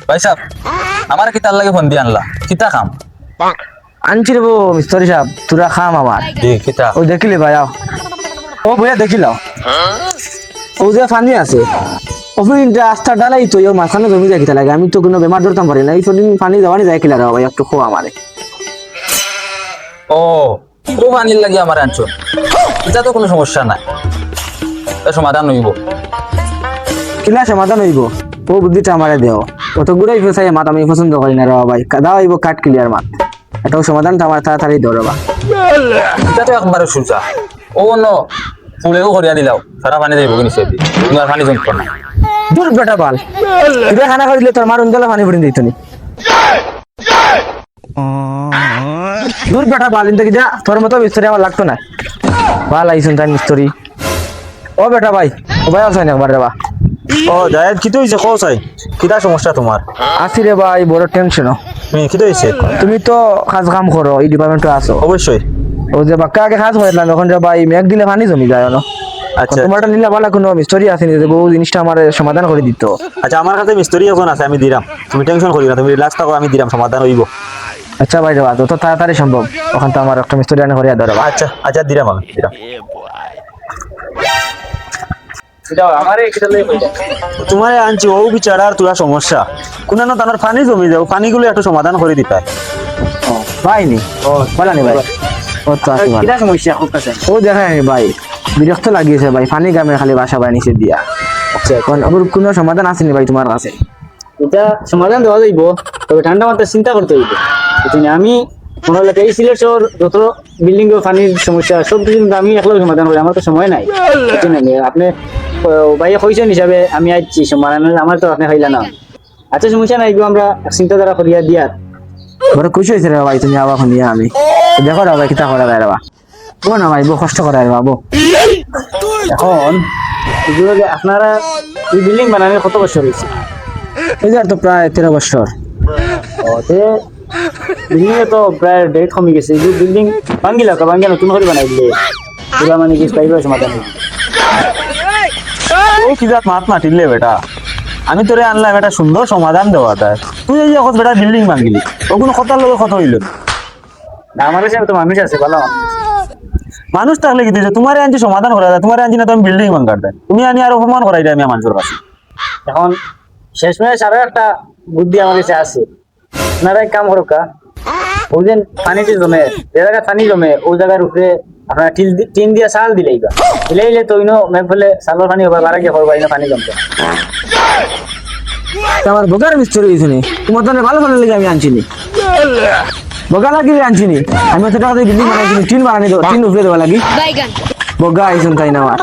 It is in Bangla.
ভাই সাহেব আমার কিতার লাগে ফোন দিয়ে আনলা কিতা খাম আনছি রে মিস্তরি সাহেব তোরা খাম আমার জি কিতা ও দেখিলে ভাই আও ও বইয়া দেখিলাও ও যে ফানি আছে অফিন রাস্তা ডালাই তো ইও মাঝখানে জমি যায় কিতা লাগে আমি তো কোনো বেমার ধরতাম পারি না এই ফদিন পানি দেওয়ানি যায় কিলা রে ভাই একটু খো আমারে ও ও পানির লাগে আমার আনছো এটা তো কোনো সমস্যা নাই এর সমাধান হইব কিলা সমাধান হইব ও বুদ্ধিটা আমারে দেও অত গুড়াই ফেসাই মাত আমি পছন্দ করি না রে ভাই দাও হইব কাট ক্লিয়ার মাত এটাও সমাধানটা আমার তাড়াতাড়ি দাও রে বা এটা তো একবারে সুজা ও ন ফুলেও করিয়া দিলাও সারা পানি যাইব কি নিশ্চয় তোমার পানি জমত না দূর বেটা বাল এটা খানা করে দিলে তোর মার উন্দলা পানি পড়িন দিত নি দূর বেটা বাল ইনতে কি যা তোর মতো মিস্ত্রি আমার লাগতো না বাল আইছুন তাই মিস্ত্রি ও বেটা ভাই ও ভাই আসেন একবার রে বা ও জায়েদ কি তো হইছে কও চাই কিটা সমস্যা তোমার আসি রে ভাই বড় টেনশন কি তো হইছে তুমি তো কাজ কাম করো এই ডিপার্টমেন্টে আছো অবশ্যই ও যে বাক্কা আগে কাজ করলাম এখন যে ভাই মেঘ দিলে পানি জমি যায় না আচ্ছা তোমারটা নিলে ভালো কোনো মিস্ত্রি আসেনি যে বউ জিনিসটা আমার সমাধান করে দিত আচ্ছা আমার কাছে মিস্ত্রি এখন আছে আমি দিলাম তুমি টেনশন করি না তুমি রিল্যাক্স থাকো আমি দিলাম সমাধান হইব আচ্ছা ভাই রে বা যত তাড়াতাড়ি সম্ভব ওখান তো আমার একটা মিস্ত্রি আনে করিয়া ধরো আচ্ছা আচ্ছা দিলাম আমি দিলাম তোমার আনছি ও বিচার আর তোরা সমস্যা কোন না তার পানি জমি যাও পানিগুলো একটু সমাধান করে দিতা ভাই নি ও বলা নি ভাই ও তো আছে ভাই সমস্যা খুব কাছে ও দেখা নি ভাই বিরক্ত লাগিয়েছে ভাই পানি গ্রামের খালি বাসা বাই নিচে দিয়া আচ্ছা এখন ওর কোনো সমাধান আসেনি ভাই তোমার কাছে এটা সমাধান দেওয়া যাইব তবে ঠান্ডা মাথায় চিন্তা করতে হইব আমি মনে হলো এই সিলেট শহর যত বিল্ডিং পানির সমস্যা সব কিছু কিন্তু আমি একলা সমাধান করি আমার তো সময় নাই আপনি ভাইয়া কইছেন হিসাবে আমি আইছি সমাধান আমার তো আপনি হইলা না আচ্ছা সমস্যা নাই গো আমরা চিন্তাধারা করিয়া দিয়ার বড় খুশি হয়েছে রে ভাই তুমি আবার শুনিয়া আমি দেখো রে ভাই কিতা করা যায় রে বা বো না ভাই বো কষ্ট করা রে বাবু এখন এগুলো যে আপনারা এই বিল্ডিং বানানোর কত বছর হয়েছে এই যে আর তো প্রায় 13 বছর বিল্ডিং এ তো প্রায় ডেট কমে গেছে এই বিল্ডিং ভাঙ্গিলা তো ভাঙ্গিয়া নতুন করে বানাই দিলে পুরা মানে কি পাইবে সমাধান ও কি জাত মাত মাতিলে বেটা আমি তোরে আনলাম একটা সুন্দর সমাধান দেওয়া তাই তুই এই এখন বেটা বিল্ডিং ভাঙিলি ও কোনো কথার লগে কথা হইল না আমার কাছে তো মানুষ আছে ভালো মানুষ থাকলে কি দিয়েছে তোমার আনছি সমাধান করা যায় তোমার আনছি না তুমি বিল্ডিং ভাঙার দেয় তুমি আনি আর অপমান করাই দেয় আমি মানুষের কাছে এখন শেষমেশ আরো একটা বুদ্ধি আমার কাছে আছে আপনারা এক কাম করুকা ওই যে পানিতে জমে যে জায়গায় পানি জমে ওই জায়গার উপরে আপনারা টিন দিয়া চাল দিলেইবা দিলেইলে তো ইনো মেঘ ফেলে চালের পানি হবার বারা গিয়ে করবা ইনো পানি জমতে আমার বগার মিস্ত্রি হয়েছে নি তোমার তো ভালো ভালো লেগে আমি আনছিনি বগা লাগিয়ে আনছিনি আমি তো টাকা দিয়ে বিল্ডিং বানাইছিনি টিন বানানি দেবো টিন উপরে দেওয়া লাগি বগা আইসুন তাই না আমার